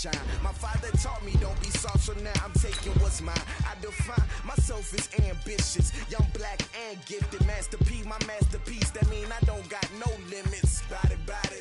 sunshine. My father taught me don't be soft, so now I'm taking what's mine. I define myself as ambitious, young, black, and gifted. Master P, my masterpiece. That mean I don't got no limits. Bout it,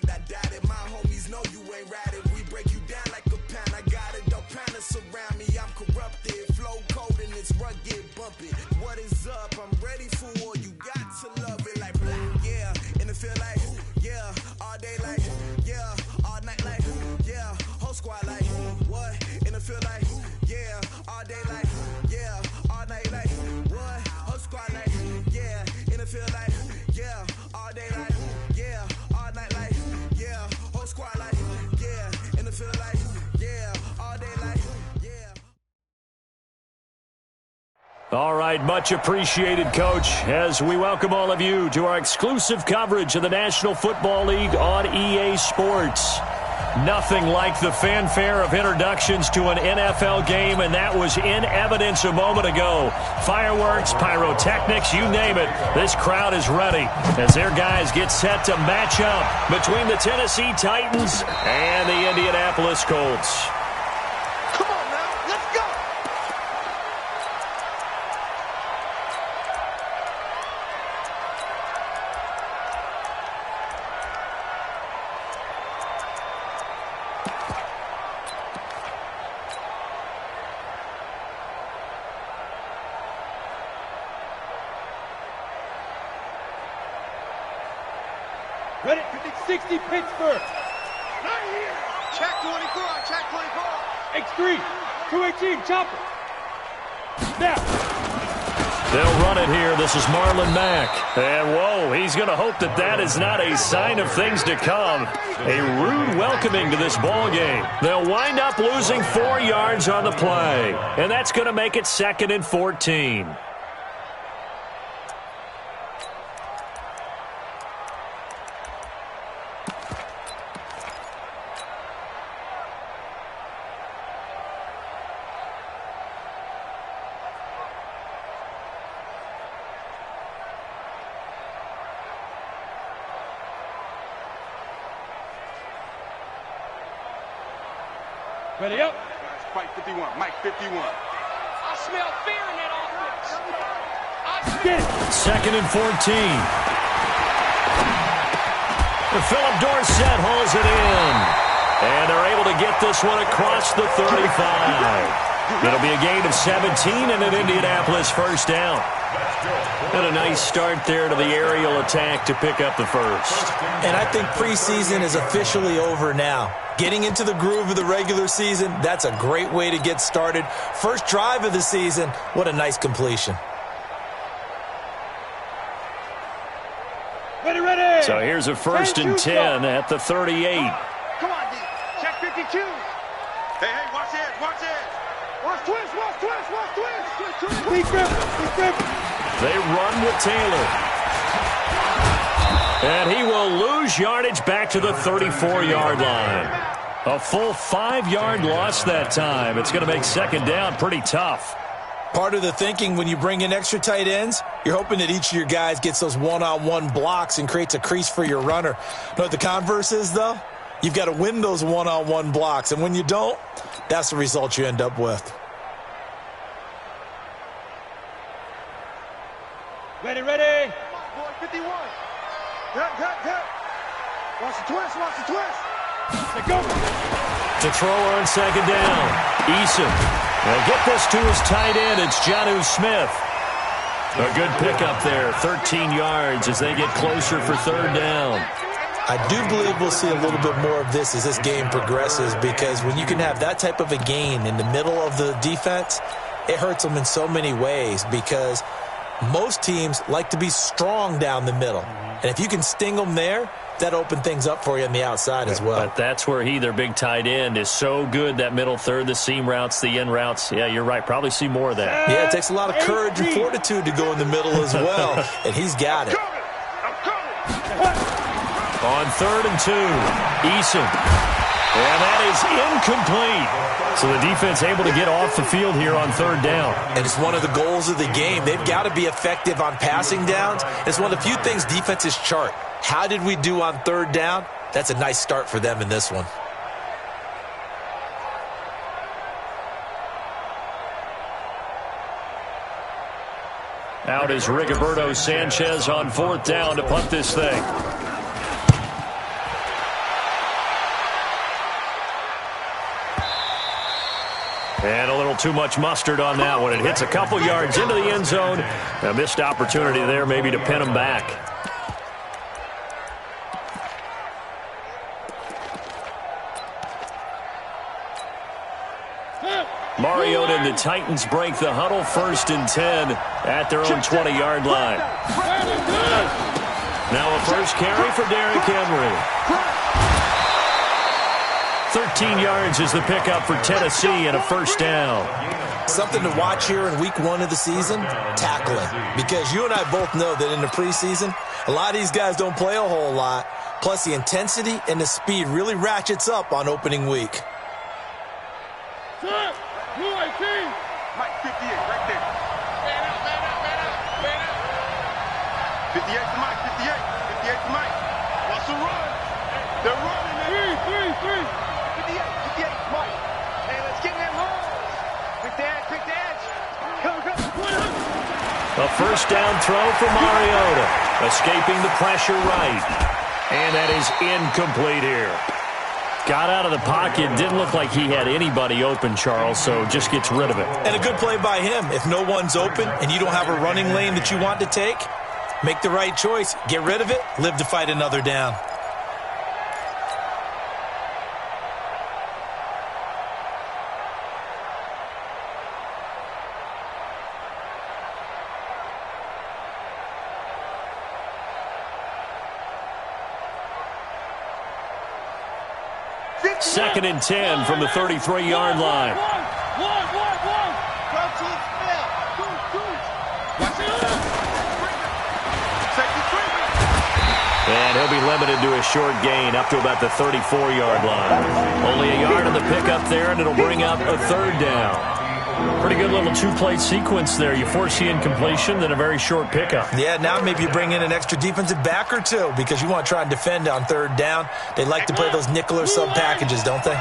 I doubt it. My homies know you ain't ratted. We break you down like a pound. I got it, don't pound us around me. I'm corrupted, flow cold and it's rugged, bumpy. What is up? I'm ready for war. You got to love it like black, yeah. And it feel like, yeah, all day like, yeah, all night like, yeah, whole squad like, what? And it feel like, yeah, all day like, yeah, all night like, what? Whole squad like, yeah, and it feel like, yeah, all day like, yeah, all night like, yeah, whole squad like, yeah, and it feel like, yeah, all day like, yeah. All right, much appreciated, Coach, as we welcome all of you to our exclusive coverage of the National Football League on EA Sports. Nothing like the fanfare of introductions to an NFL game, and that was in evidence a moment ago. Fireworks, pyrotechnics, you name it. This crowd is ready as their guys get set to match up between the Tennessee Titans and the Indianapolis Colts. Come on now, let's go! Ready? 60 Pittsburgh. Right here! Check 24, check 24! X3, 218, chopper. Now. They'll run it here. This is Marlon Mack. And, whoa, he's going to hope that that is not a sign of things to come. A rude welcoming to this ball game. They'll wind up losing 4 yards on the play. And that's going to make it 2nd and 14. Ready up. Mike 51, Mike 51. I smell fear in that offense. Get it. 2nd and 14. Philip Dorsett hauls it in. And they're able to get this one across the 35. It'll be a gain of 17 and an Indianapolis first down. And a nice start there to the aerial attack to pick up the first. And I think preseason is officially over now. Getting into the groove of the regular season, that's a great way to get started. First drive of the season, what a nice completion. Ready, ready. So here's a 1st and 10 at the 38. Come on, D. Check 52. Hey, watch it, watch it. Watch twist, watch twist, watch twist. Twist, twist. Big grip, big grip. They run with Taylor. And he will lose yardage back to the 34-yard line. A full 5-yard loss that time. It's going to make 2nd down pretty tough. Part of the thinking when you bring in extra tight ends, you're hoping that each of your guys gets those one-on-one blocks and creates a crease for your runner. You know what the converse is, though? You've got to win those one-on-one blocks, and when you don't, that's the result you end up with. Ready, ready. Boy, 51. Cut. Watch the twist, watch the twist. Let go. To throw on 2nd down. Eason. They'll get this to his tight end. It's Jonnu Smith. A good pickup there. 13 yards as they get closer for 3rd down. I do believe we'll see a little bit more of this as this game progresses, because when you can have that type of a gain in the middle of the defense, it hurts them in so many ways, because most teams like to be strong down the middle. And if you can sting them there, that opens things up for you on the outside as well. But that's where their big tight end, is so good, that middle third, the seam routes, the in routes. Yeah, you're right. Probably see more of that. Yeah, it takes a lot of courage and fortitude to go in the middle as well, and he's got it. On 3rd and 2, Eason. And that is incomplete. So the defense able to get off the field here on 3rd down. And it's one of the goals of the game. They've got to be effective on passing downs. It's one of the few things defenses chart. How did we do on 3rd down? That's a nice start for them in this one. Out is Rigoberto Sanchez on 4th down to punt this thing. And a little too much mustard on that one. It hits a couple yards into the end zone. A missed opportunity there maybe to pin him back. Mariota and the Titans break the huddle, 1st and 10 at their own 20-yard line. Now a first carry for Derrick Henry. 13 yards is the pickup for Tennessee and a 1st down. Something to watch here in week 1 of the season, tackling. Because you and I both know that in the preseason, a lot of these guys don't play a whole lot. Plus the intensity and the speed really ratchets up on opening week. Mike 58, right there. Man out. 58 to Mike, 58 to Mike. What's the run? They're running it. 3. 58, Mike. Hey, let's get in that hole. Quick dash. Come. A 1st down throw for Mariota. Escaping the pressure right. And that is incomplete here. Got out of the pocket. Didn't look like he had anybody open, Charles, so just gets rid of it. And a good play by him. If no one's open and you don't have a running lane that you want to take, make the right choice. Get rid of it. Live to fight another down. Second and 10 from the 33-yard line. And he'll be limited to a short gain up to about the 34-yard line. Only a yard on the pickup there, and it'll bring up a 3rd down. Pretty good little 2-play sequence there. You force the incompletion, then a very short pickup. Yeah, now maybe you bring in an extra defensive back or two because you want to try and defend on 3rd down. They like to play those nickel or sub packages, don't they?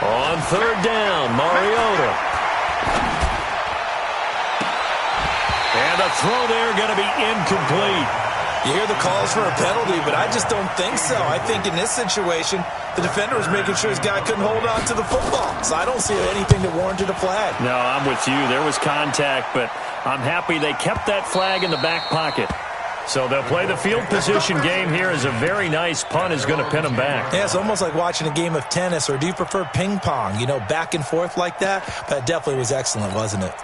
On 3rd down, Mariota. And the throw there going to be incomplete. You hear the calls for a penalty, but I just don't think so. I think in this situation, the defender was making sure his guy couldn't hold on to the football. So I don't see anything that warranted a flag. No, I'm with you. There was contact, but I'm happy they kept that flag in the back pocket. So they'll play the field position game here as a very nice punt is going to pin them back. Yeah, it's almost like watching a game of tennis, or do you prefer ping pong? You know, back and forth like that? That definitely was excellent, wasn't it?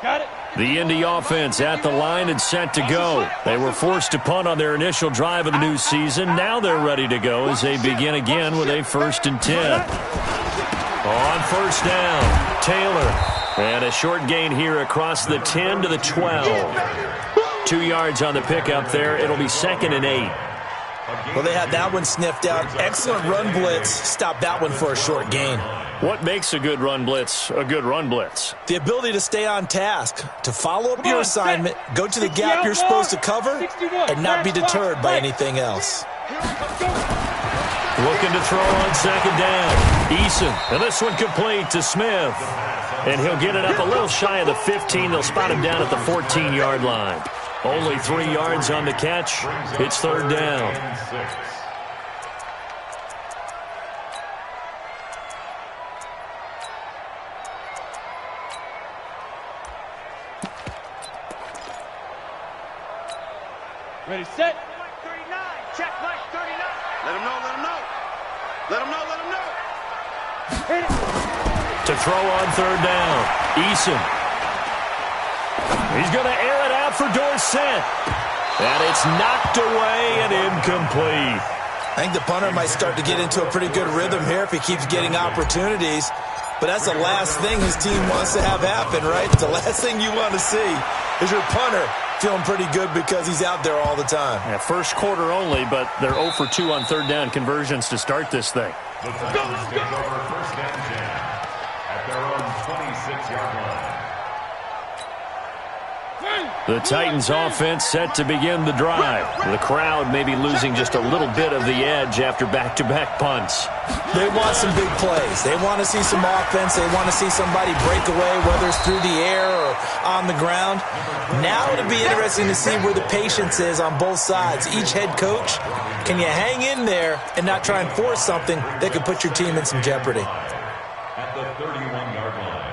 Got it. The Indy offense at the line and set to go. They were forced to punt on their initial drive of the new season. Now they're ready to go as they begin again with a 1st and 10. On 1st down, Taylor. And a short gain here across the 10 to the 12. 2 yards on the pickup there. It'll be 2nd and 8. Well, they had that one sniffed out. Excellent run blitz. Stopped that one for a short gain. What makes a good run blitz a good run blitz? The ability to stay on task, to follow up your assignment, go to the gap you're supposed to cover, and not be deterred by anything else. Looking to throw on 2nd down. Eason, and this one complete to Smith. And he'll get it up a little shy of the 15. They'll spot him down at the 14-yard line. Only 3 yards on the catch. It's 3rd down. Ready, set. Mike 39. Check Mike 39. Let him know. Hit it. To throw on 3rd down. Eason. He's going to air it out for Dorsett. And it's knocked away and incomplete. I think the punter might start to get into a pretty good rhythm here if he keeps getting opportunities. But that's the last thing his team wants to have happen, right? The last thing you want to see is your punter feeling pretty good because he's out there all the time. Yeah, first quarter only, but they're 0 for 2 on 3rd down conversions to start this thing. The Titans take over 1st and 10 at their own 26-yard line. The Titans offense set to begin the drive. The crowd may be losing just a little bit of the edge after back-to-back punts. They want some big plays. They want to see some offense. They want to see somebody break away, whether it's through the air or on the ground. Now it'll be interesting to see where the patience is on both sides. Each head coach, can you hang in there and not try and force something that could put your team in some jeopardy? At the 31-yard line.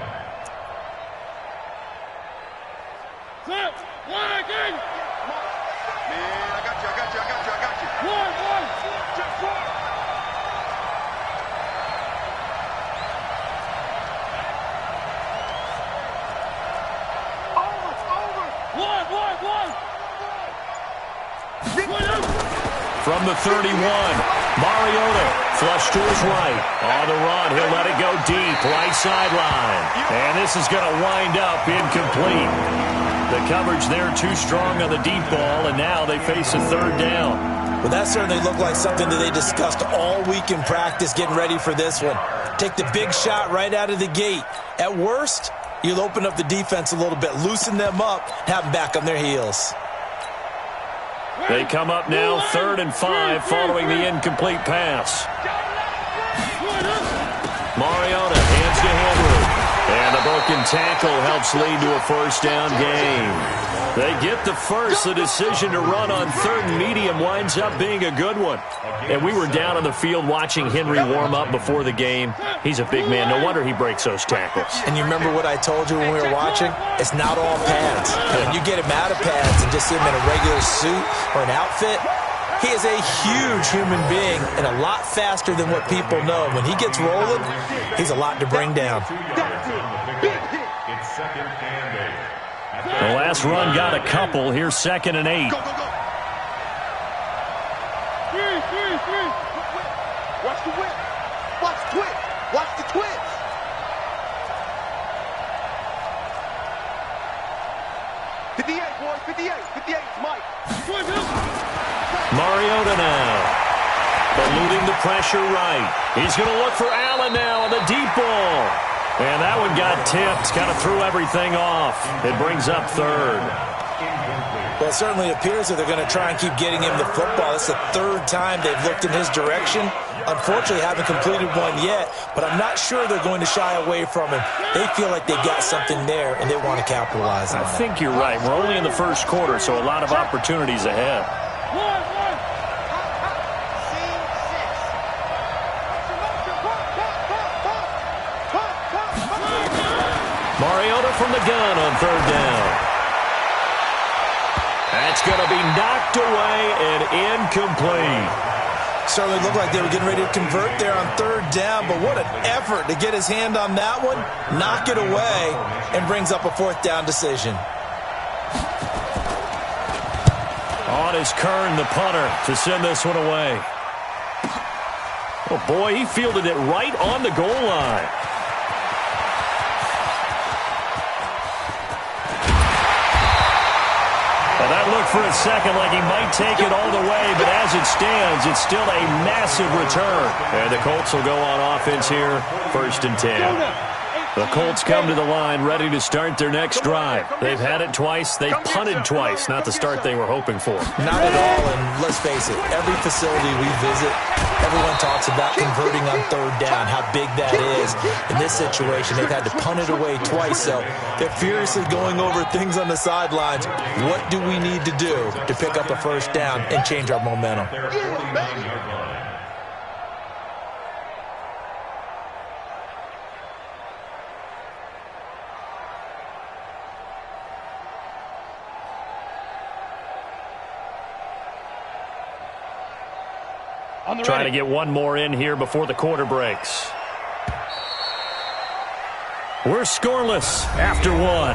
From the 31, Mariota flush to his right. On the run, he'll let it go deep, right sideline. And this is going to wind up incomplete. The coverage there too strong on the deep ball, and now they face a third down. Well, that certainly looked like something that they discussed all week in practice, getting ready for this one. Take the big shot right out of the gate. At worst, you'll open up the defense a little bit, loosen them up, have them back on their heels. They come up now, 3rd and 5, following the incomplete pass. Mariota hands to Henry. And the broken tackle helps lead to a first down gain. They get the first. The decision to run on 3rd and medium winds up being a good one. And we were down on the field watching Henry warm up before the game. He's a big man. No wonder he breaks those tackles. And you remember what I told you when we were watching? It's not all pads. When you get him out of pads and just see him in a regular suit or an outfit, he is a huge human being and a lot faster than what people know. When he gets rolling, he's a lot to bring down. The last run got a couple. Here's 2nd and 8. Go, go, go. Three. Watch the whip. Watch the twitch. Watch the twitch. Boys, 58, Mike. Mariota now. Eluding the pressure right. He's going to look for Allen now on the deep ball. And that one got tipped. Kind of threw everything off. It brings up 3rd. Well, it certainly appears that they're going to try and keep getting him the football. It's the 3rd time they've looked in his direction. Unfortunately, haven't completed one yet, but I'm not sure they're going to shy away from him. They feel like they've got something there, and they want to capitalize on it. I think you're right. We're only in the first quarter, so a lot of opportunities ahead. Mariota from the gun on 3rd down. That's going to be knocked away and incomplete. Certainly looked like they were getting ready to convert there on 3rd down, but what an effort to get his hand on that one, knock it away, and brings up a 4th down decision. On is Kern, the punter, to send this one away. Oh, boy, he fielded it right on the goal line. Well, that looked for a second like he might take it all the way, but as it stands, it's still a massive return. And the Colts will go on offense here, 1st and 10. The Colts come to the line ready to start their next drive. They've had it twice. They've punted twice. Not the start they were hoping for. Not at all, and let's face it, every facility we visit, everyone talks about converting on 3rd down, how big that is. In this situation, they've had to punt it away twice, so they're furiously going over things on the sidelines. What do we need to do to pick up a 1st down and change our momentum? Trying to get one more in here before the quarter breaks. We're scoreless after one.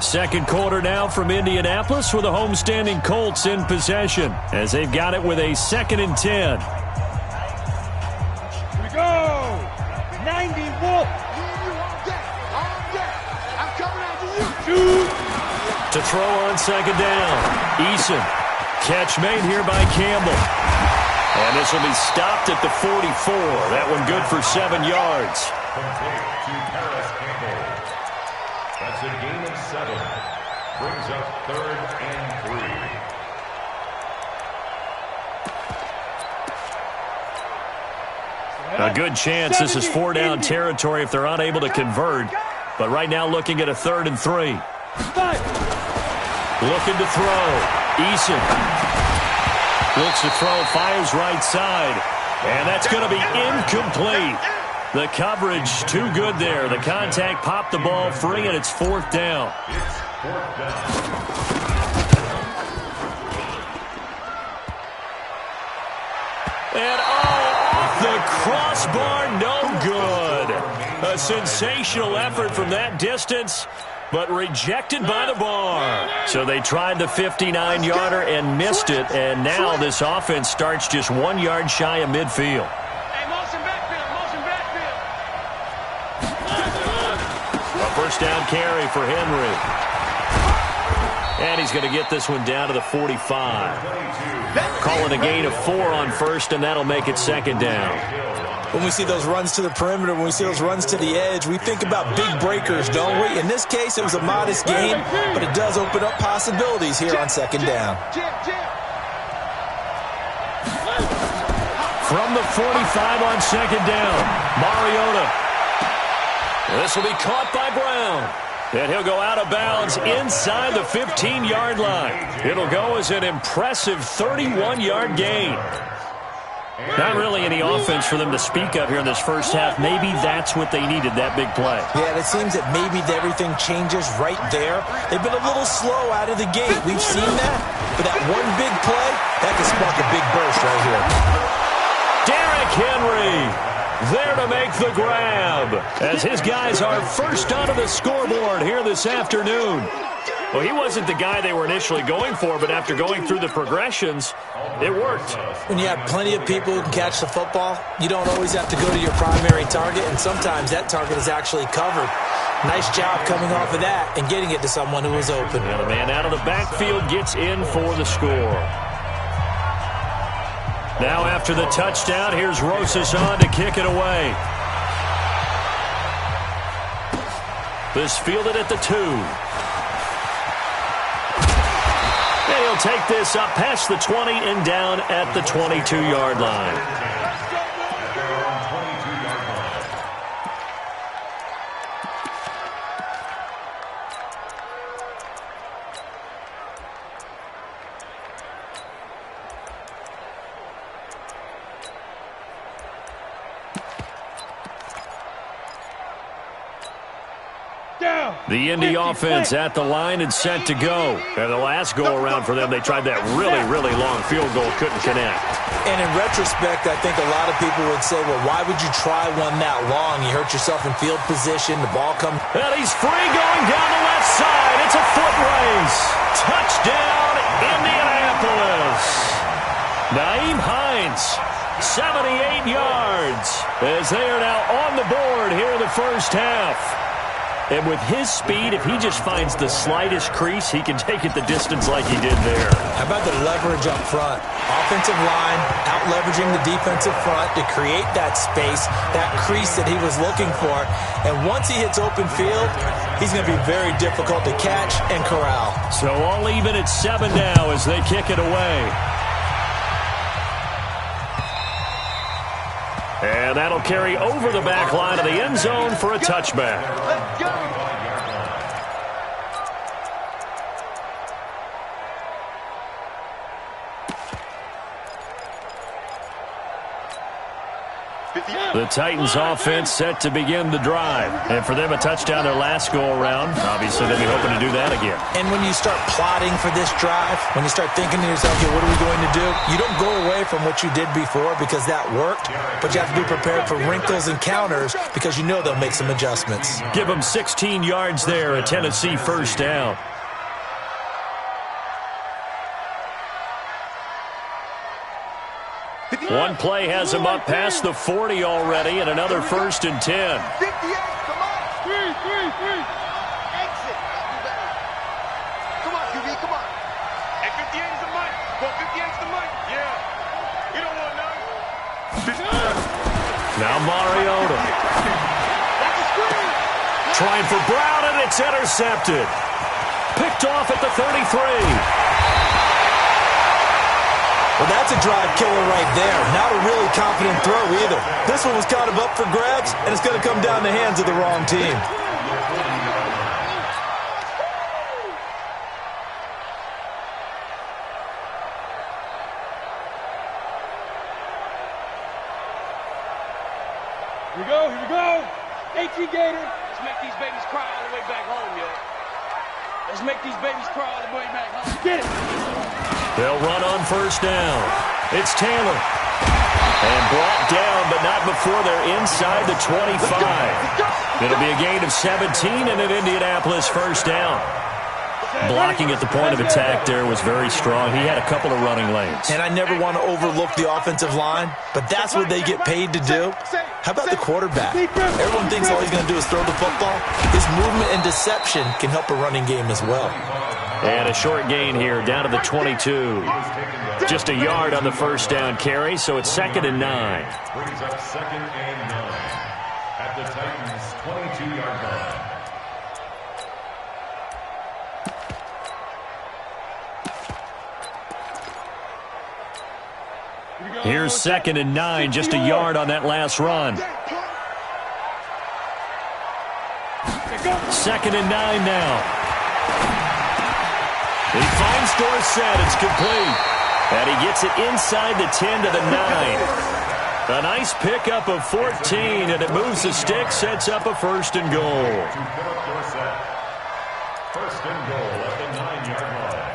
2nd quarter now from Indianapolis with the homestanding Colts in possession as they've got it with a 2nd and 10. Here we go. 90 Wolf. I'm coming after you. Shoot. To throw on 2nd down. Eason. Catch made here by Campbell. And this will be stopped at the 44. That one good for 7 yards. complete to Paris Campbell. That's a gain of 7. Brings up 3rd and 3. A good chance this is 4-down territory if they're unable to convert. But right now looking at a 3rd and 3. Looking to throw. Eason looks to throw, fires right side. And that's going to be incomplete. The coverage too good there. The contact popped the ball free, and it's 4th down. It's 4th down. And off the crossbar, no good. A sensational effort from that distance, but rejected by the bar. So they tried the 59-yarder and missed it, and now this offense starts just 1 yard shy of midfield. Hey, motion backfield, motion backfield. A first down carry for Henry. And he's going to get this one down to the 45. Calling a gain of 4 on first, and that'll make it 2nd down. When we see those runs to the perimeter, when we see those runs to the edge, we think about big breakers, don't we? In this case, it was a modest gain, but it does open up possibilities here on 2nd down. From the 45 on 2nd down, Mariota. This will be caught by Brown. And he'll go out of bounds inside the 15-yard line. It'll go as an impressive 31-yard gain. Not really any offense for them to speak of here in this first half. Maybe that's what they needed, that big play. Yeah, it seems that maybe everything changes right there. They've been a little slow out of the gate. We've seen that. But that one big play, that can spark a big burst right here. Derrick Henry there to make the grab as his guys are first onto the scoreboard here this afternoon. Well, he wasn't the guy they were initially going for, but after going through the progressions, it worked. When you have plenty of people who can catch the football, you don't always have to go to your primary target, and sometimes that target is actually covered. Nice job coming off of that and getting it to someone who was open. And the man out of the backfield gets in for the score. Now after the touchdown, here's Rosas on to kick it away. This fielded at the 2. And he'll take this up past the 20 and down at the 22-yard line. The Indy offense at the line and set to go. And the last go-around for them, they tried that really, really long field goal, couldn't connect. And in retrospect, I think a lot of people would say, well, why would you try one that long? You hurt yourself in field position, the ball comes. And he's free going down the left side. It's a foot race. Touchdown, Indianapolis. Naeem Hines, 78 yards, as they are now on the board here in the first half. And with his speed, if he just finds the slightest crease, he can take it the distance like he did there. How about the leverage up front? Offensive line out-leveraging the defensive front to create that space, that crease that he was looking for. And once he hits open field, he's going to be very difficult to catch and corral. So all even at 7 now as they kick it away. And that'll carry over the back line of the end zone for a touchback. Let's go. The Titans offense set to begin the drive. And for them, a touchdown their last go-around. Obviously, they'll be hoping to do that again. And when you start plotting for this drive, when you start thinking to yourself, okay, what are we going to do? You don't go away from what you did before because that worked, but you have to be prepared for wrinkles and counters because you know they'll make some adjustments. Give them 16 yards there, a Tennessee first down. One play has him up past the 40 already, and another 1st and 10. 58, come on. Three. Exit. Come on, QB, come on. Hey, 58 is the mic. Well, 58 is the mic. Yeah. You don't want none. Now Mariota. trying for Brown, and it's intercepted. Picked off at the 33. Well, that's a drive killer right there. Not a really confident throw either. This one was kind of up for grabs, and it's going to come down the hands of the wrong team. Here we go, here we go. AT Gator. Let's make these babies cry all the way back home, yo. Let's make these babies cry all the way back home. Get it. They'll run on first down. It's Taylor. And brought down, but not before they're inside the 25. It'll be a gain of 17 and an Indianapolis first down. Blocking at the point of attack there was very strong. He had a couple of running lanes. And I never want to overlook the offensive line, but that's what they get paid to do. How about the quarterback? Everyone thinks all he's going to do is throw the football. His movement and deception can help a running game as well. And a short gain here, down to the 22. Just a yard on the first down carry, so it's 2nd and 9. Brings up 2nd and 9 at the Titans' 22-yard line. Here's 2nd and 9, just a yard on that last run. 2nd and 9 now. He finds Dorsett. It's complete. And he gets it inside the 10 to the 9. A nice pickup of 14, and it moves the stick, sets up a 1st and goal. 1st and goal at the 9-yard line.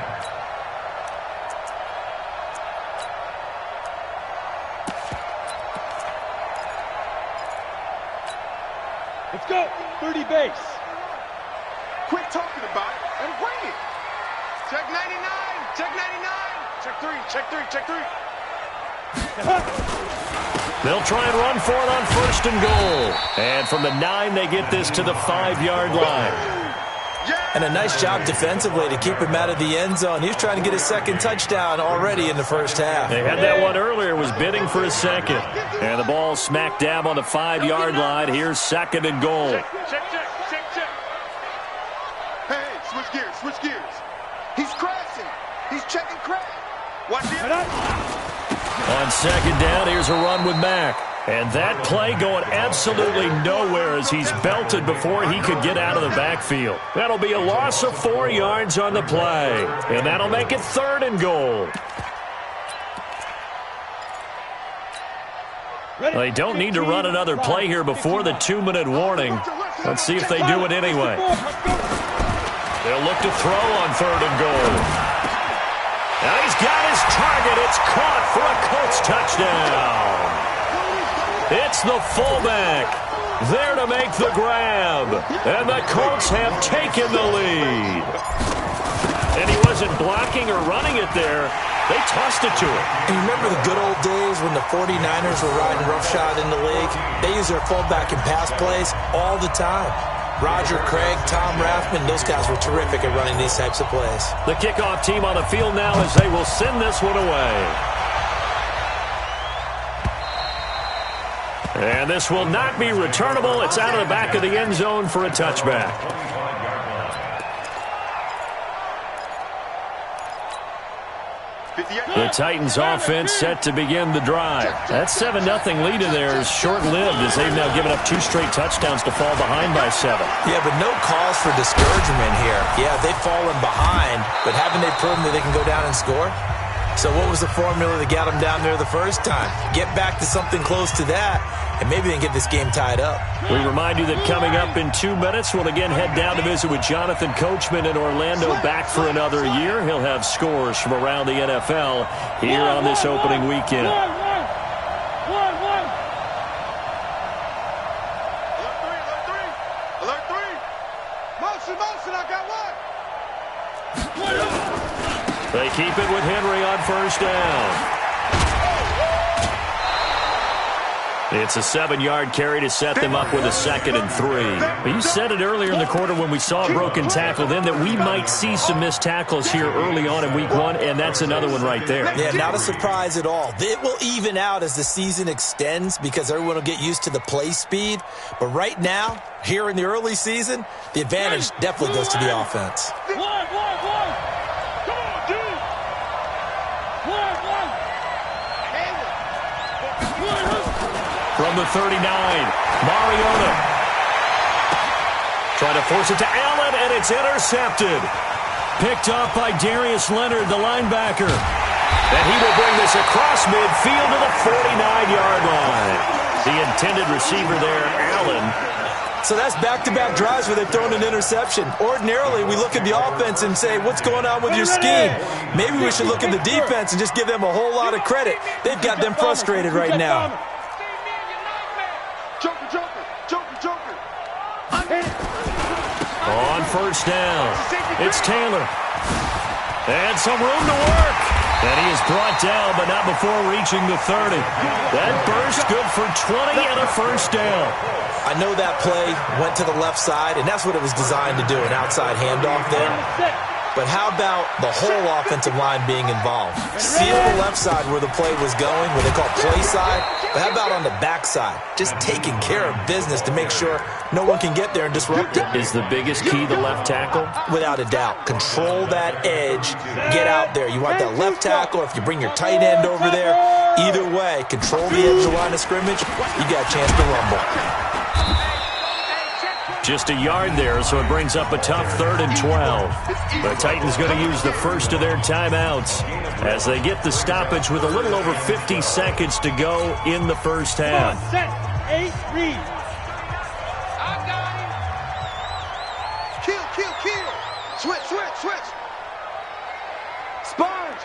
Let's go. 30 base. Quit talking about it and bring it. Check 99. Check 99. Check 3. Check 3. Check 3. They'll try and run for it on 1st and goal. And from the 9, they get this to the 5-yard line. And a nice job defensively to keep him out of the end zone. He was trying to get his 2nd touchdown already in the first half. They had that one earlier, was bidding for a 2nd. And the ball smack dab on the 5-yard line. Here's 2nd and goal. Check. Hey, switch gears. Switch gears. He's crashing. He's checking crash. Watch it. On 2nd down, here's a run with Mack. And that play going absolutely nowhere as he's belted before he could get out of the backfield. That'll be a loss of 4 yards on the play. And that'll make it 3rd and goal. They don't need to run another play here before the 2-minute warning. Let's see if they do it anyway. They'll look to throw on 3rd and goal. Now he's got his target. It's caught for a Colts touchdown. It's the fullback there to make the grab. And the Colts have taken the lead. And he wasn't blocking or running it there. They tossed it to him. And you remember the good old days when the 49ers were riding roughshod in the league? They used their fullback in pass plays all the time. Roger Craig, Tom Rathman, those guys were terrific at running these types of plays. The kickoff team on the field now as they will send this one away. And this will not be returnable. It's out of the back of the end zone for a touchback. The Titans offense set to begin the drive. That 7-0 lead in there is short-lived as they've now given up 2 straight touchdowns to fall behind by 7. Yeah, but no cause for discouragement here. Yeah, they've fallen behind, but haven't they proven that they can go down and score? So what was the formula that got them down there the first time? Get back to something close to that, and maybe they can get this game tied up. We remind you that coming up in 2 minutes, we'll again head down to visit with Jonathan Coachman in Orlando, back for another year. He'll have scores from around the NFL here on this opening weekend. Alert 3. Motion, I got one. They keep it with Henry on first down. It's a 7-yard carry to set them up with a 2nd and 3. You said it earlier in the quarter when we saw a broken tackle then that we might see some missed tackles here early on in week 1, and that's another one right there. Yeah, not a surprise at all. It will even out as the season extends because everyone will get used to the play speed. But right now, here in the early season, the advantage definitely goes to the offense. From the 39, Mariota. Trying to force it to Allen, and it's intercepted. Picked off by Darius Leonard, the linebacker. And he will bring this across midfield to the 49-yard line. The intended receiver there, Allen. So that's back-to-back drives where they've thrown an interception. Ordinarily, we look at the offense and say, what's going on with your scheme? Maybe we should look at the defense and just give them a whole lot of credit. They've got them frustrated right now. On first down, it's Taylor. And some room to work. And he is brought down, but not before reaching the 30. That burst good for 20 and a first down. I know that play went to the left side, and that's what it was designed to do, an outside handoff there. But how about the whole offensive line being involved? Seal the left side where the play was going, where they call play side. But how about on the back side? Just taking care of business to make sure no one can get there and disrupt it. Is the biggest key the left tackle? Without a doubt. Control that edge. Get out there. You want that left tackle, or if you bring your tight end over there, either way, control the edge of the line of scrimmage, you got a chance to rumble. Just a yard there, so it brings up a tough 3rd and 12. The Titans going to use the first of their timeouts as they get the stoppage with a little over 50 seconds to go in the first half. Set, 8, read. Kill. Switch. Sponge.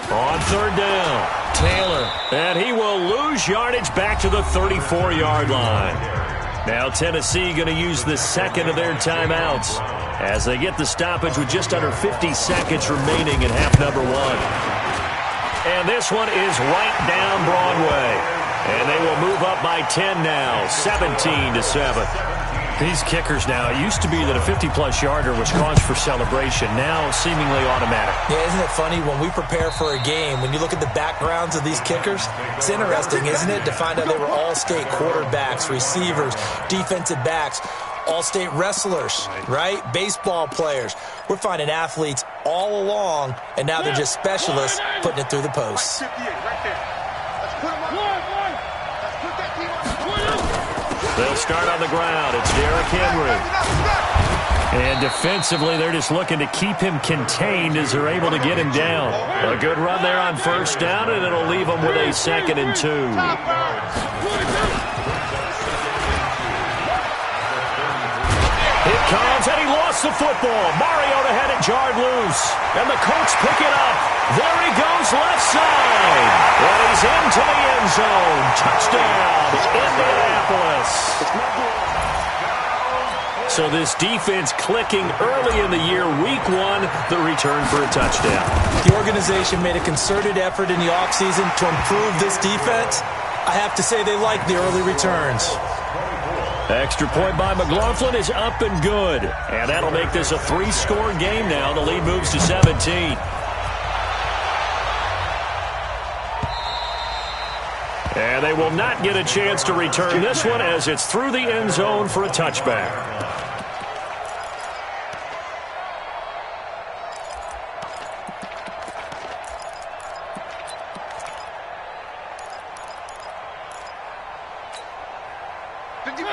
On 3rd down, Taylor, and he will lose yardage back to the 34-yard line. Now Tennessee going to use the second of their timeouts as they get the stoppage with just under 50 seconds remaining in half number 1. And this one is right down Broadway. And they will move up by 10 now, 17-7. These kickers now, it used to be that a 50-plus yarder was cause for celebration, now seemingly automatic. Yeah, isn't it funny when we prepare for a game, when you look at the backgrounds of these kickers, it's interesting, isn't it, to find out they were all-state quarterbacks, receivers, defensive backs, all-state wrestlers, right? Baseball players. We're finding athletes all along, and now they're just specialists putting it through the posts. They'll start on the ground. It's Derrick Henry. And defensively, they're just looking to keep him contained as they're able to get him down. A good run there on first down, and it'll leave them with a 2nd and 2. It comes, and he lost the football. Mariota had it jarred loose, and the Colts pick it up. There he goes, left side. And he's into the end zone. Touchdown, Indianapolis. So this defense clicking early in the year, week 1, the return for a touchdown. The organization made a concerted effort in the offseason to improve this defense. I have to say they like the early returns. Extra point by McLaughlin is up and good. And that'll make this a 3-score game now. The lead moves to 17. And they will not get a chance to return this one as it's through the end zone for a touchback.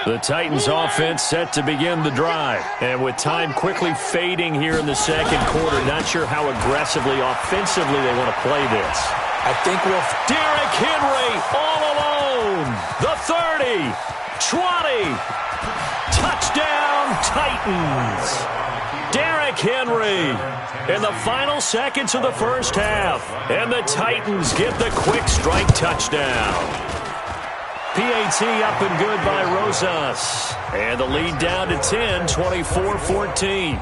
The Titans offense set to begin the drive. And with time quickly fading here in the second quarter, not sure how aggressively, offensively they want to play this. I think we'll... Derrick Henry all alone. The 30, 20. Touchdown, Titans. Derrick Henry in the final seconds of the first half. And the Titans get the quick strike touchdown. PAT up and good by Rosas. And the lead down to 10, 24-14.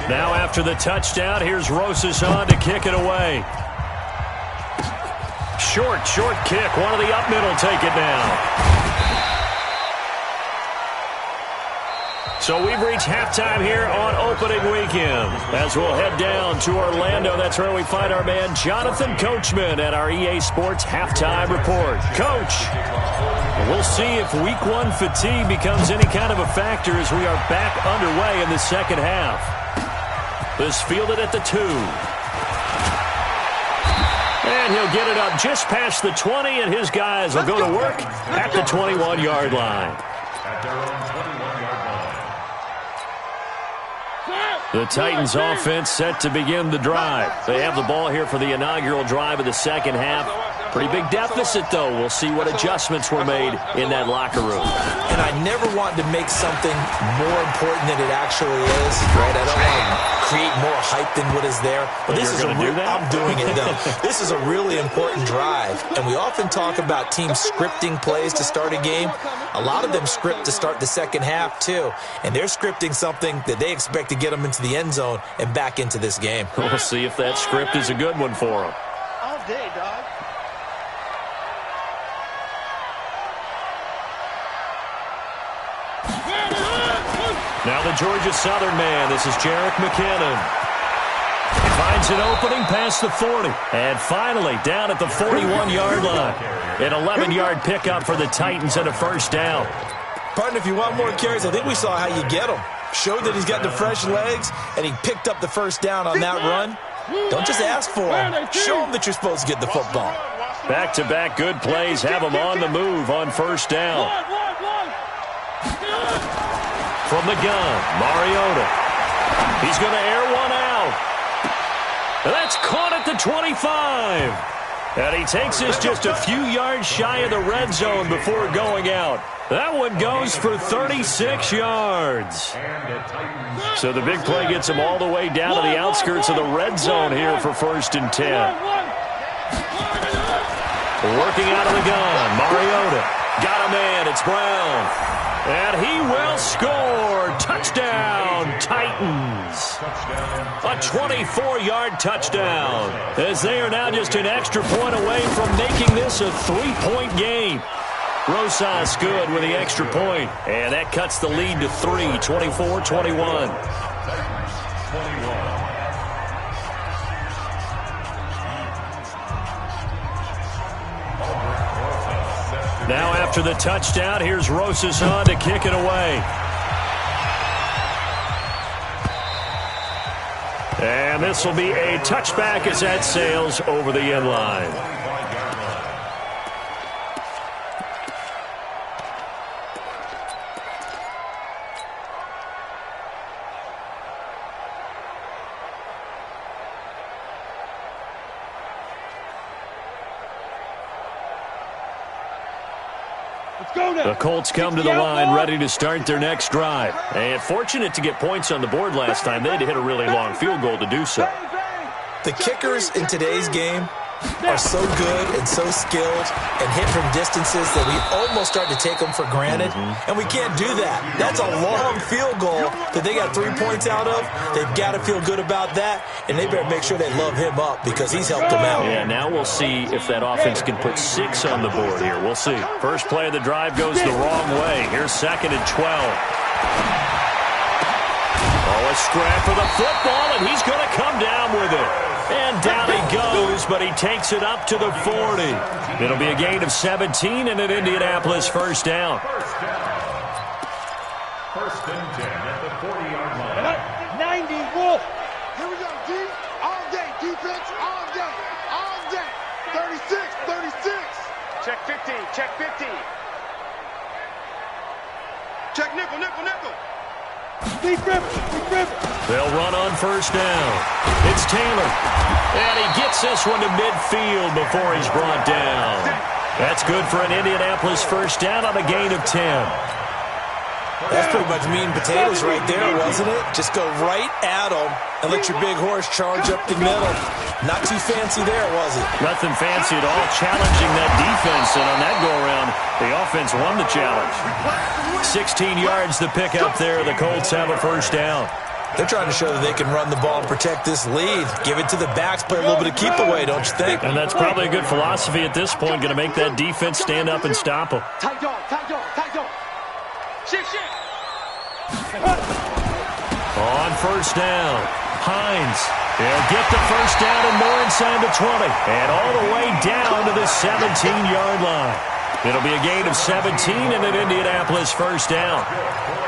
Now after the touchdown, here's Rosas on to kick it away. short kick. One of the up middle take it now. So we've reached halftime here on opening weekend. As we'll head down to Orlando, that's where we find our man Jonathan Coachman at our EA Sports Halftime Report. Coach, we'll see if Week 1 fatigue becomes any kind of a factor as we are back underway in the second half. This fielded at the 2. And he'll get it up just past the 20, and his guys will go to work at the 21-yard line. At their own 21-yard line. The Titans offense set to begin the drive. They have the ball here for the inaugural drive of the second half. Pretty big deficit, though. We'll see what adjustments were made in that locker room. And I never want to make something more important than it actually is, right? I don't want to create more hype than what is there. But this is I'm doing it, though. This is a really important drive. And we often talk about teams scripting plays to start a game. A lot of them script to start the second half, too. And they're scripting something that they expect to get them into the end zone and back into this game. We'll see if that script is a good one for them. All day, dog. Now the Georgia Southern man. This is Jerick McKinnon. He finds an opening past the 40. And finally down at the 41-yard line. An 11-yard pickup for the Titans and a first down. Partner, if you want more carries, I think we saw how you get them. Showed that he's got the fresh legs, and he picked up the first down on that run. Don't just ask for him. Show him that you're supposed to get the football. Back-to-back good plays have him on the move on first down. From the gun, Mariota. He's going to air one out. That's caught at the 25. And he takes us just a few yards shy of the red zone before going out. That one goes for 36 yards. So the big play gets him all the way down to the outskirts of the red zone here for 1st and 10. Working out of the gun, Mariota. Got a man, it's Brown. And he will score. Touchdown, Titans. A 24-yard touchdown. As they are now just an extra point away from making this a 3-point game. Rosas good with the extra point. And that cuts the lead to 3, 24-21. Now after the touchdown, here's Rosas on to kick it away. And this will be a touchback as that sails over the end line. The Colts come to the line ready to start their next drive. And fortunate to get points on the board last time. They had to hit a really long field goal to do so. The kickers in today's game are so good and so skilled and hit from distances that we almost start to take them for granted. And we can't do that. That's a long field goal that they got 3 points out of. They've got to feel good about that, and they better make sure they love him up because he's helped them out. Yeah, now we'll see if that offense can put 6 on the board here. We'll see. First play of the drive goes the wrong way. Here's 2nd and 12. Oh, a scrap for the football, and he's going to come down with it. And down he goes, but he takes it up to the 40. It'll be a gain of 17 and an Indianapolis first down. First and 10 at the 40-yard line. 90, Wolf. Here we go, D. All day. Defense, all day. All day. 36. Check 15. Check 15. Check nickel. Deep river. They'll run on first down. It's Taylor. And he gets this one to midfield before he's brought down. That's good for an Indianapolis first down on a gain of 10. That's pretty much meat and potatoes right there, wasn't it? Just go right at them and let your big horse charge up the middle. Not too fancy there, was it? Nothing fancy at all, challenging that defense. And on that go-around, the offense won the challenge. 16 yards to pick up there. The Colts have a first down. They're trying to show that they can run the ball and protect this lead. Give it to the backs, play a little bit of keep away, don't you think? And that's probably a good philosophy at this point, going to make that defense stand up and stop them. Tight dog, tight dog, tight dog. Shit. On first down, Hines. He'll get the first down and more inside the 20. And all the way down to the 17-yard line. It'll be a gain of 17 and an Indianapolis first down.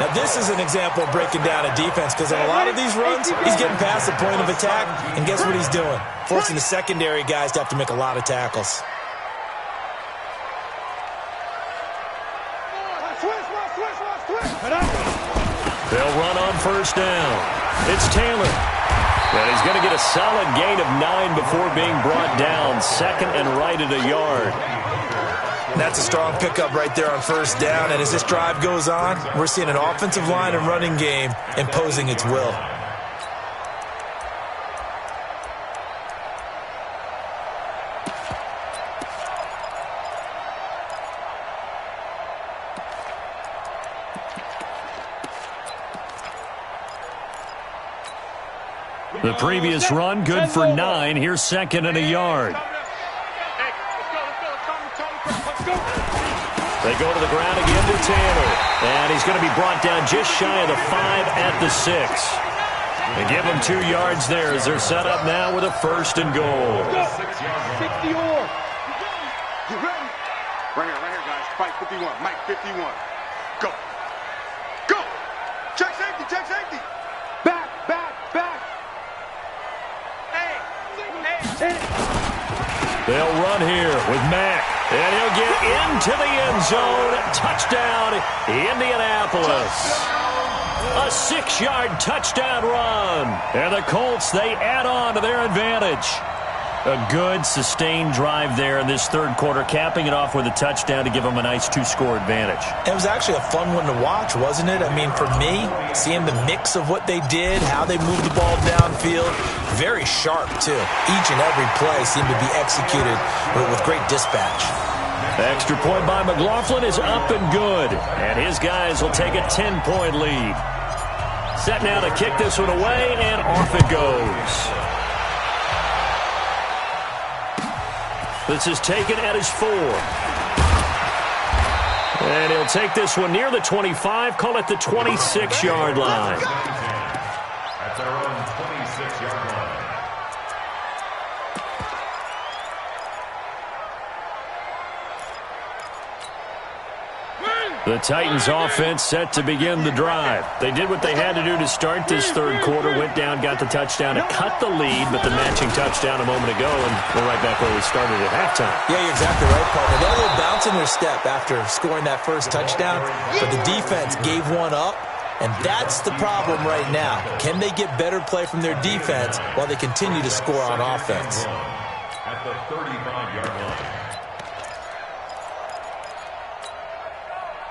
Now, this is an example of breaking down a defense because on a lot of these runs, he's getting past the point of attack, and guess what he's doing? Forcing the secondary guys to have to make a lot of tackles. They'll run on first down. It's Taylor. And he's going to get a solid gain of 9 before being brought down. Second and right at a yard. That's a strong pickup right there on first down. And as this drive goes on, we're seeing an offensive line and running game imposing its will. The previous run, good for 9. Here's second and a yard. They go to the ground again to Taylor. And he's going to be brought down just shy of the 5 at the 6. They give him 2 yards there as they're set up now with a first and goal. 60 or. You ready? Right here, guys. Fight 51. Mike 51. Go. Go. Check safety, check safety. Back. They'll run here with Mack. And he'll get into the end zone. Touchdown, Indianapolis. A 6-yard touchdown run. And the Colts, they add on to their advantage. A good, sustained drive there in this third quarter, capping it off with a touchdown to give them a nice 2-score advantage. It was actually a fun one to watch, wasn't it? I mean, for me, seeing the mix of what they did, how they moved the ball downfield, very sharp, too. Each and every play seemed to be executed with great dispatch. Extra point by McLaughlin is up and good. And his guys will take a 10-point lead. Set now to kick this one away, and off it goes. This is taken at his 4. And he'll take this one near the 25, call it the 26-yard line. That's our own 26-yard line. The Titans offense set to begin the drive. They did what they had to do to start this third quarter, went down, got the touchdown to cut the lead, but the matching touchdown a moment ago, and we're right back where we started at halftime. Yeah, you're exactly right, partner. They had a little bounce in their step after scoring that first touchdown, but the defense gave one up, and that's the problem right now. Can they get better play from their defense while they continue to score on offense? At the 35-yard line.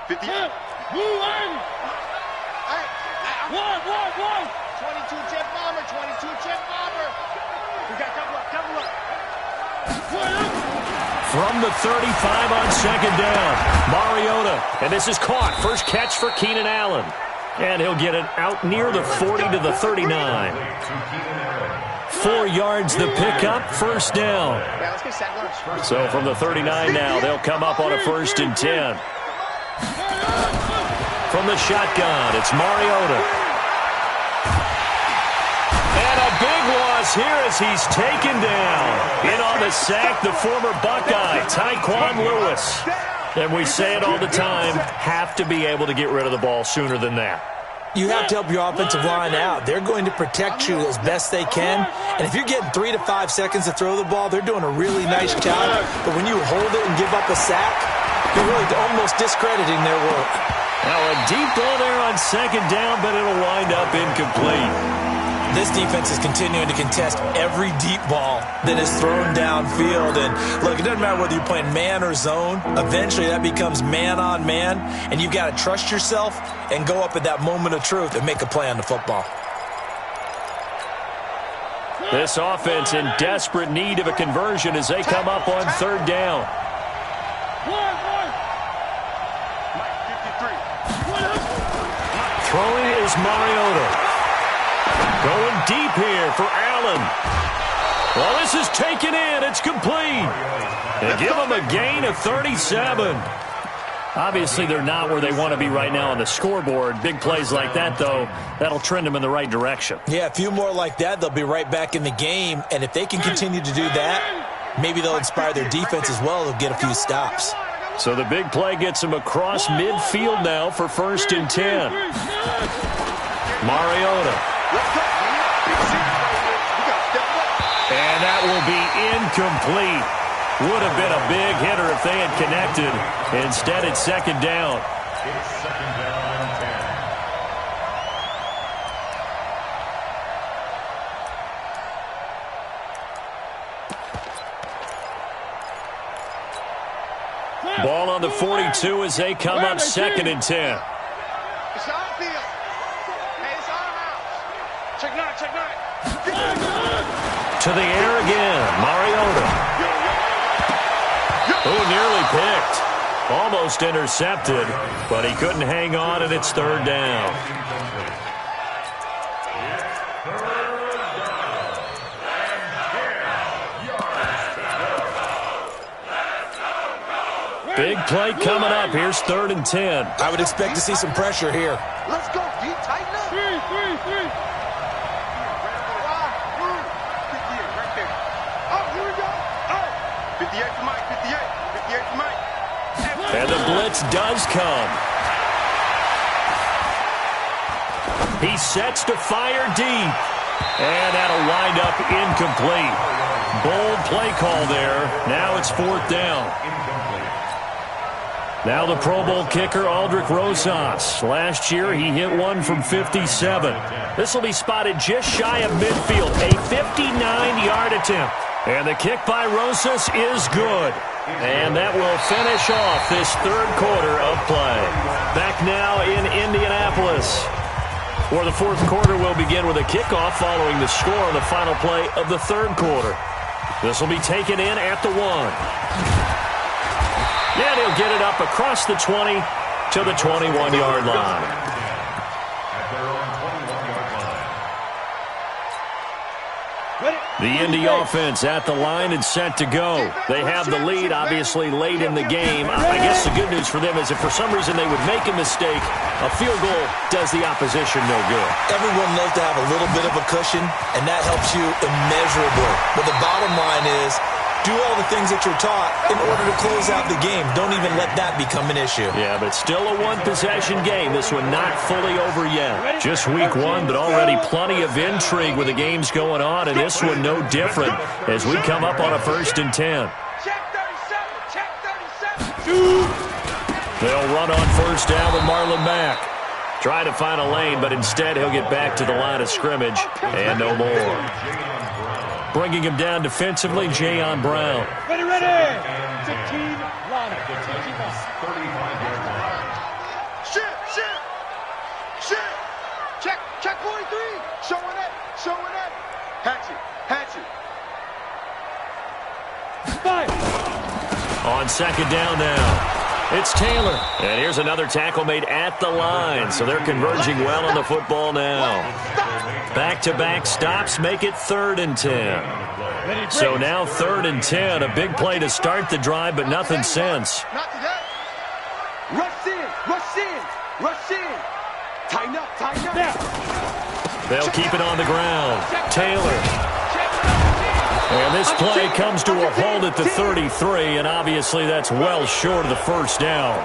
50. Move in! One! 22 jet bomber, 22 jet bomber. We got double up. From the 35 on second down, Mariota. And this is caught. First catch for Keenan Allen. And he'll get it out near the 40 to the 39. 4 yards the pickup, first down. Yeah, let's get set lunch. So from the 39 now, they'll come up on a 1st and 10. From the shotgun, it's Mariota. And a big loss here as he's taken down. In on the sack, the former Buckeye, Tyquan Lewis. And we say it all the time, have to be able to get rid of the ball sooner than that. You have to help your offensive line out. They're going to protect you as best they can. And if you're getting 3 to 5 seconds to throw the ball, they're doing a really nice job. But when you hold it and give up a sack, you're really almost discrediting their work. Now a deep ball there on second down, but it'll wind up incomplete. This defense is continuing to contest every deep ball that is thrown downfield. And look, it doesn't matter whether you're playing man or zone. Eventually that becomes man on man. And you've got to trust yourself and go up at that moment of truth and make a play on the football. This offense in desperate need of a conversion as they come up on third down. Throwing is Mariota. Going deep here for Allen. Well, this is taken in. It's complete. They give them a gain of 37. Obviously, they're not where they want to be right now on the scoreboard. Big plays like that, though, that'll trend them in the right direction. Yeah, a few more like that, they'll be right back in the game. And if they can continue to do that, maybe they'll inspire their defense as well. They'll get a few stops. So the big play gets them across midfield now for 1st and 10. Mariota. And that will be incomplete. Would have been a big hitter if they had connected. Instead, it's 2nd down. It's 2nd down and 10. Ball on the 42 as they come up 2nd and 10. It's our field. Hey, it's our house. Check nine, check nine. To the air again. Mariota. Oh, nearly picked. Almost intercepted, but he couldn't hang on, and it's 3rd down. Big play coming up. Here's 3rd and 10. I would expect to see some pressure here. Let's go, D. Tighten up. 3. Right there. Oh, here we go. Oh, 58 for Mike, 58 for Mike. And the blitz does come. He sets to fire deep. And that'll wind up incomplete. Bold play call there. Now it's 4th down. Now the Pro Bowl kicker, Aldrich Rosas. Last year, he hit one from 57. This will be spotted just shy of midfield. A 59-yard attempt. And the kick by Rosas is good. And that will finish off this 3rd quarter of play. Back now in Indianapolis, where the 4th quarter will begin with a kickoff following the score on the final play of the 3rd quarter. This will be taken in at the 1. And he'll get it up across the 20 to the 21-yard line. At their own 21-yard line. The Indy offense at the line and set to go. They have the lead, obviously, late in the game. I guess the good news for them is if for some reason they would make a mistake, a field goal does the opposition no good. Everyone loves to have a little bit of a cushion, and that helps you immeasurably. But the bottom line is, do all the things that you're taught in order to close out the game. Don't even let that become an issue. Yeah, but still a one-possession game. This one not fully over yet. Just week 1, but already plenty of intrigue with the games going on, and this one no different as we come up on a 1st and 10. Check 37, check 37. They'll run on 1st down with Marlon Mack. Try to find a lane, but instead he'll get back to the line of scrimmage and no more. Bringing him down defensively, Jayon Brown. Ready. 15 line. 35-yard line. Shit. Check 43. Showing it. Hatchet. Fire. On 2nd down now. It's Taylor. And here's another tackle made at the line. So they're converging well on the football now. Back-to-back stops make it 3rd and 10. So now 3rd and 10. A big play to start the drive, but nothing since. Not today. Rush in. Tighten up. They'll keep it on the ground. Taylor. And this play comes to a halt at the 33, and obviously that's well short of the 1st down.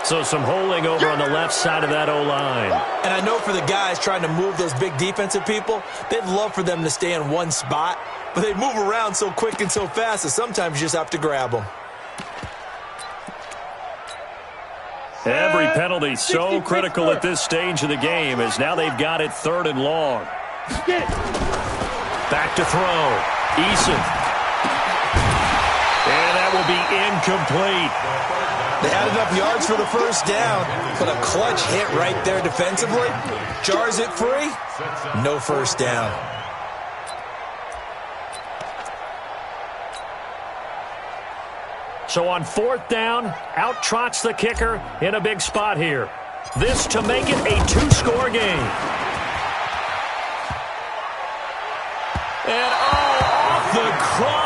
So some holding over on the left side of that O-line. And I know for the guys trying to move those big defensive people, they'd love for them to stay in one spot, but they move around so quick and so fast that sometimes you just have to grab them. Every penalty so critical at this stage of the game as now they've got it 3rd and long. Back to throw. Eason. And that will be incomplete. They had enough yards for the 1st down, but a clutch hit right there defensively. Jars it free. No 1st down. So on 4th down, out trots the kicker in a big spot here. This to make it a 2-score game.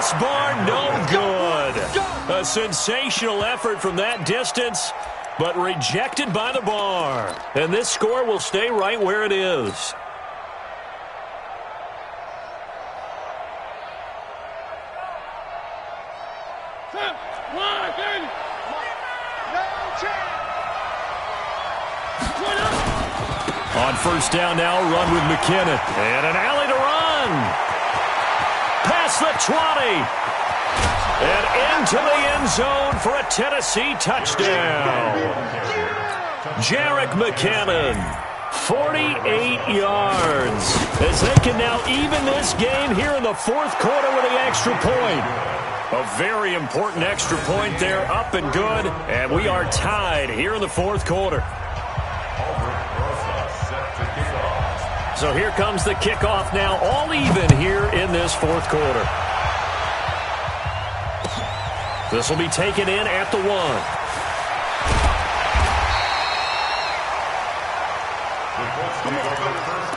crossbar, no good. A sensational effort from that distance, but rejected by the bar. And this score will stay right where it is. On first down now, run with McKinnon. And an alley to run. Past the 20. And into the end zone for a Tennessee touchdown. Jarek McKinnon, 48 yards. As they can now even this game here in the fourth quarter with the extra point. A very important extra point there, up and good. And we are tied here in the fourth quarter. So here comes the kickoff now, all even here in this fourth quarter. This will be taken in at the 1. First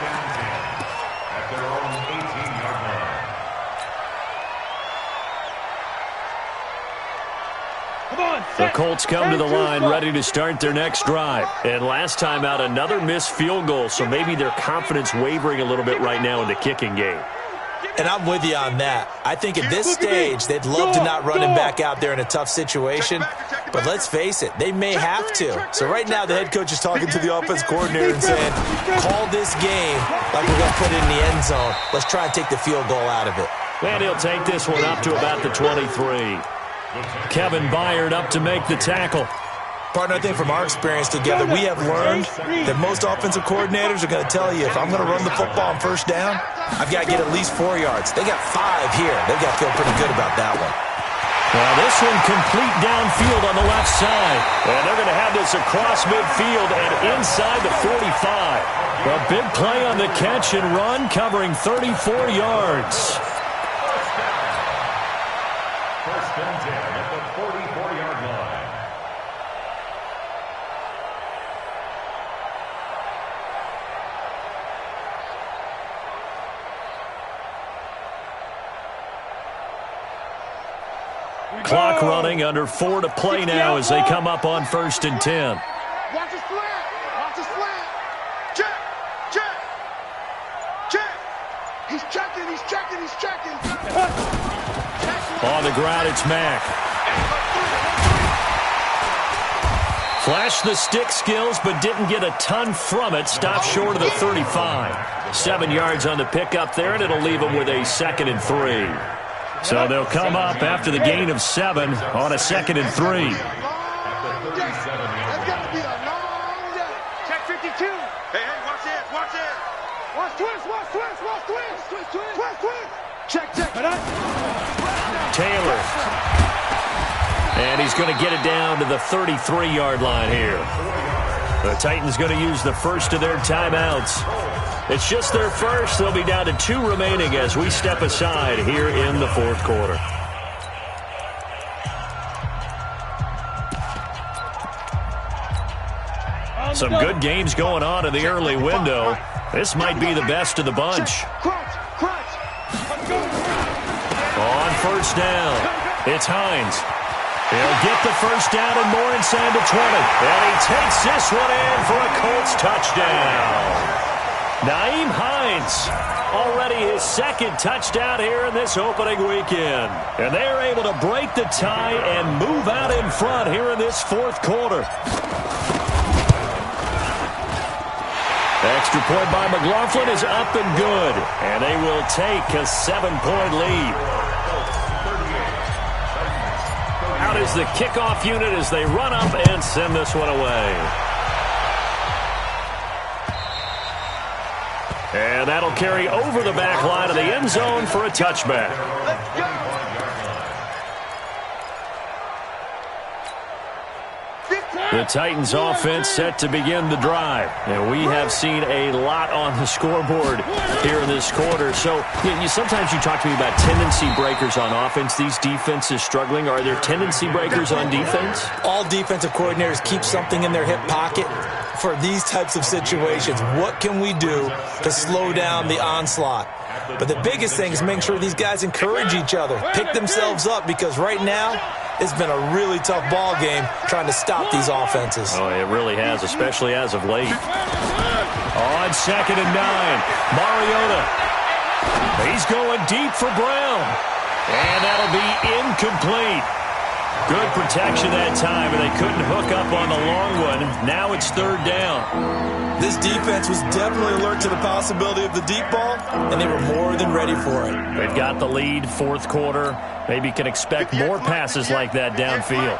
down 10 at their own 18-yard line. The Colts come to the line ready to start their next drive. And last time out, another missed field goal, so maybe their confidence wavering a little bit right now in the kicking game. And I'm with you on that. I think at this stage, they'd love to not run him back out there in a tough situation. But let's face it, they may have to. So right now, the head coach is talking to the offense coordinator and saying, call this game like we're going to put it in the end zone. Let's try and take the field goal out of it. And he'll take this one up to about the 23. Kevin Byard up to make the tackle. Partner, I think from our experience together, we have learned that most offensive coordinators are going to tell you, if I'm going to run the football on first down, I've got to get at least 4 yards. They got 5 here. They've got to feel pretty good about that one. Well, this one complete downfield on the left side. And they're going to have this across midfield and inside the 45. A big play on the catch and run, covering 34 yards. First and 10 at the 44-yard line. Clock running, under 4 to play now as they come up on first and 10. Watch his flat. Watch his flat. Check. Check. Check. He's checking. He's checking. He's checking. On the ground, it's Mack. Flashed the stick skills, but didn't get a ton from it. Stopped short of the 35. 7 yards on the pickup there, and it'll leave them with a 2nd and 3. So they'll come up after the gain of 7 on a 2nd and 3. That's got to be a long day. Check 52. Hey, watch this, watch this. Watch twist, watch twist, watch twist. Twist, twist. Twist, twist. Check, check. Taylor. And he's going to get it down to the 33-yard line here. The Titans going to use the first of their timeouts. It's just their first. They'll be down to 2 remaining as we step aside here in the fourth quarter. Some good games going on in the early window. This might be the best of the bunch. On first down, it's Hines. He'll get the first down and more inside the 20. And he takes this one in for a Colts touchdown. Nyheim Hines, already his 2nd touchdown here in this opening weekend. And they're able to break the tie and move out in front here in this fourth quarter. Extra point by McLaughlin is up and good. And they will take a 7-point lead. Out is the kickoff unit as they run up and send this one away. And that'll carry over the back line of the end zone for a touchback. The Titans offense set to begin the drive. And we have seen a lot on the scoreboard here in this quarter. So sometimes you talk to me about tendency breakers on offense. These defenses struggling. Are there tendency breakers on defense? All defensive coordinators keep something in their hip pocket for these types of situations. What can we do to slow down the onslaught? But the biggest thing is making sure these guys encourage each other, pick themselves up, because right now it's been a really tough ball game trying to stop these offenses. Oh, it really has, especially as of late. On 2nd and 9, Mariota. He's going deep for Brown. And that'll be incomplete. Good protection that time, and they couldn't hook up on the long one. Now it's 3rd down. This defense was definitely alert to the possibility of the deep ball, and they were more than ready for it. They've got the lead, 4th quarter. Maybe can expect more passes like that downfield.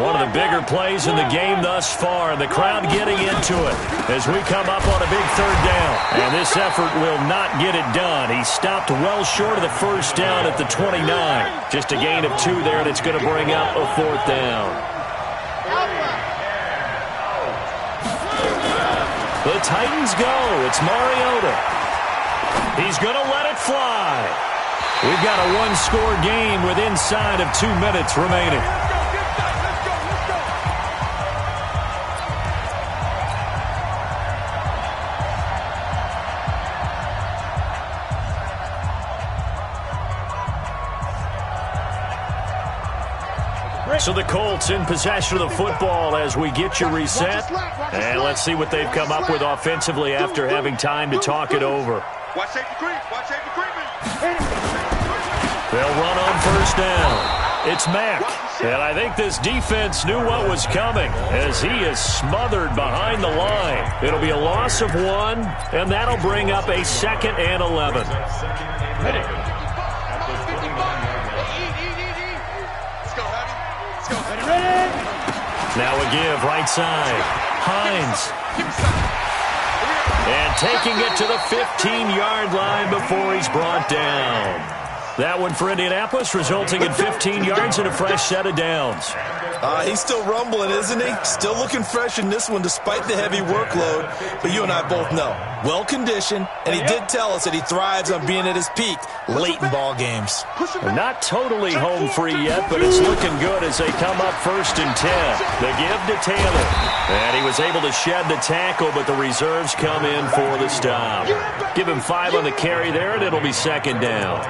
One of the bigger plays in the game thus far, and the crowd getting into it as we come up on a big 3rd down. And this effort will not get it done. He stopped well short of the 1st down at the 29. Just a gain of 2 there, and it's going to bring up a 4th down. The Titans go. It's Mariota. He's going to let it fly. We've got a one-score game with inside of 2 minutes remaining. So the Colts in possession of the football as we get you reset. And let's see what they've come up with offensively after having time to talk it over. Watch safety creep. Watch safety creeping. They'll run on 1st down. It's Mack. And I think this defense knew what was coming as he is smothered behind the line. It'll be a loss of 1, and that'll bring up a 2nd and 11. Now a give, right side. Hines. And taking it to the 15-yard line before he's brought down. That one for Indianapolis, resulting in 15 yards and a fresh set of downs. He's still rumbling, isn't he? Still looking fresh in this one despite the heavy workload. But you and I both know, well-conditioned, and he did tell us that he thrives on being at his peak late in ball games. Not totally home free yet, but it's looking good as they come up 1st and 10. The give to Taylor. And he was able to shed the tackle, but the reserves come in for the stop. Give him 5 on the carry there, and it'll be 2nd down.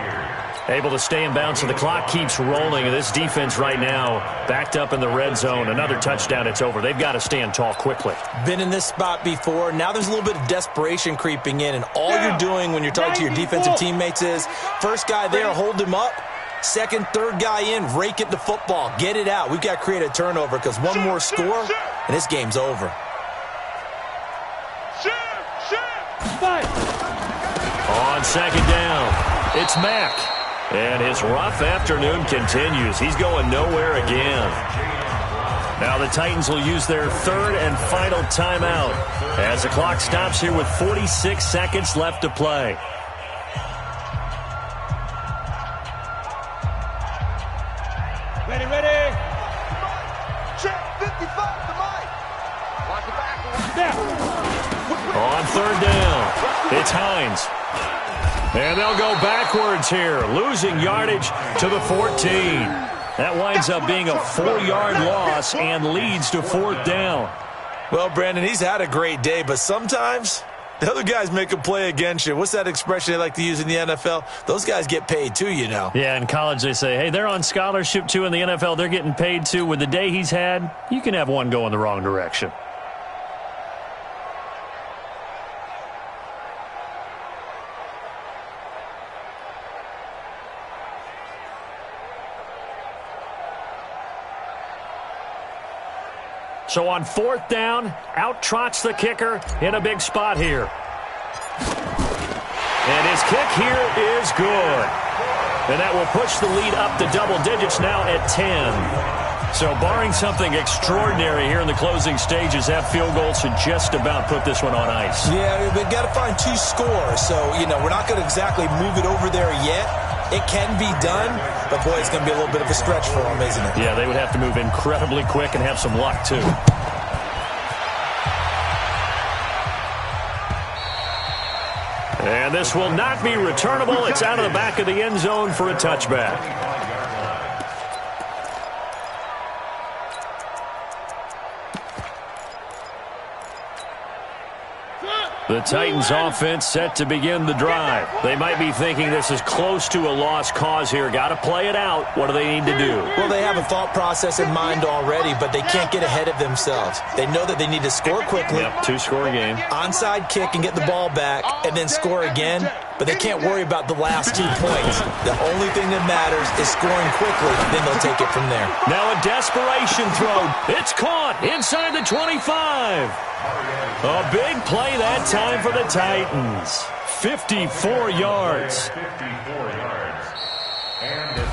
Able to stay in bounds, so the clock keeps rolling, and this defense right now backed up in the red zone. Another touchdown, it's over. They've got to stand tall quickly. Been in this spot before. Now there's a little bit of desperation creeping in, and all you're doing when you're talking to your defensive teammates is, first guy there, hold him up. 2nd, 3rd guy in, rake it to football. Get it out. We've got to create a turnover because one more score, and this game's over. On 2nd down, it's Mack. And his rough afternoon continues. He's going nowhere again. Now the Titans will use their 3rd and final timeout as the clock stops here with 46 seconds left to play. Ready. Check 55 to Mike. Watch the back. Now. On 3rd down, it's Hines. And they'll go backwards here, losing yardage to the 14. That winds up being a 4-yard loss and leads to 4th down. Well, Brandon, he's had a great day, but sometimes the other guys make a play against you. What's that expression they like to use in the NFL? Those guys get paid too, you know. Yeah, in college they say, hey, they're on scholarship too. In the NFL, they're getting paid too. With the day he's had, you can have one go in the wrong direction. So on 4th down, out trots the kicker in a big spot here. And his kick here is good. And that will push the lead up to double digits now at 10. So barring something extraordinary here in the closing stages, that field goal should just about put this one on ice. Yeah, we've got to find 2 scores. So, we're not going to exactly move it over there yet. It can be done, but boy, it's going to be a little bit of a stretch for them, isn't it? Yeah, they would have to move incredibly quick and have some luck, too. And this will not be returnable. It's out of the back of the end zone for a touchback. The Titans offense set to begin the drive. They might be thinking this is close to a lost cause here. Got to play it out. What do they need to do? Well, they have a thought process in mind already, but they can't get ahead of themselves. They know that they need to score quickly. Yep, two-score game. Onside kick and get the ball back and then score again, but they can't worry about the last 2 points. The only thing that matters is scoring quickly, then they'll take it from there. Now a desperation throw. It's caught inside the 25. A big play that time for the Titans. 54 yards.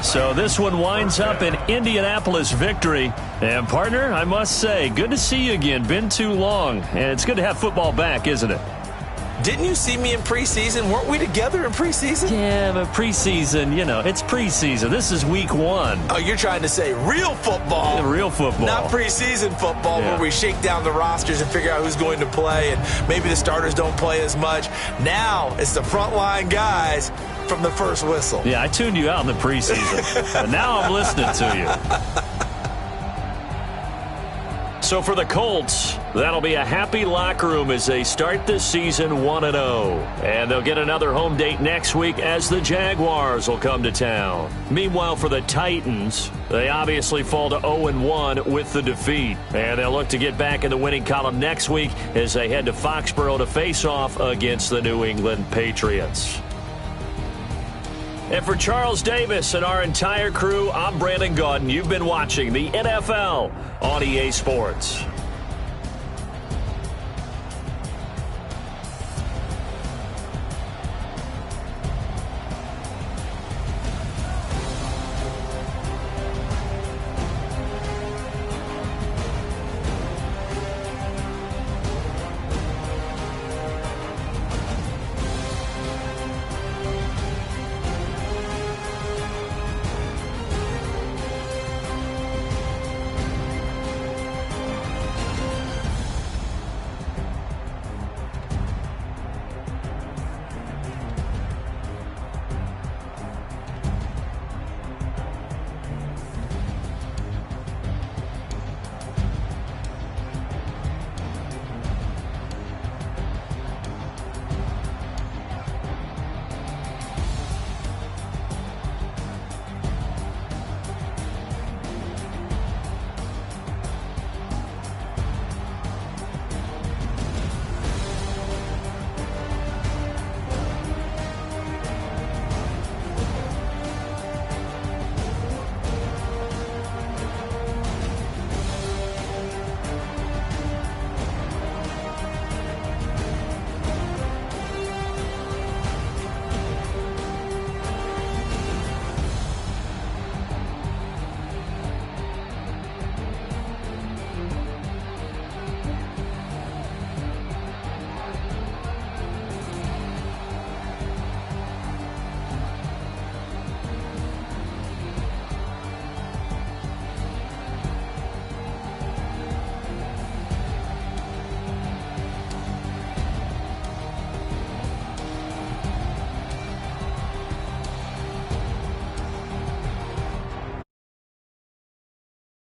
So this one winds up an Indianapolis victory. And, partner, I must say, good to see you again. Been too long. And it's good to have football back, isn't it? Didn't you see me in preseason? Weren't we together in preseason? Yeah, but preseason, it's preseason. This is week 1. Oh, you're trying to say real football. Yeah, real football. Not preseason football where we shake down the rosters and figure out who's going to play, and maybe the starters don't play as much. Now it's the frontline guys from the first whistle. Yeah, I tuned you out in the preseason, but now I'm listening to you. So for the Colts, that'll be a happy locker room as they start this season 1-0. And they'll get another home date next week as the Jaguars will come to town. Meanwhile, for the Titans, they obviously fall to 0-1 with the defeat. And they'll look to get back in the winning column next week as they head to Foxborough to face off against the New England Patriots. And for Charles Davis and our entire crew, I'm Brandon Gaudin. You've been watching the NFL on EA Sports.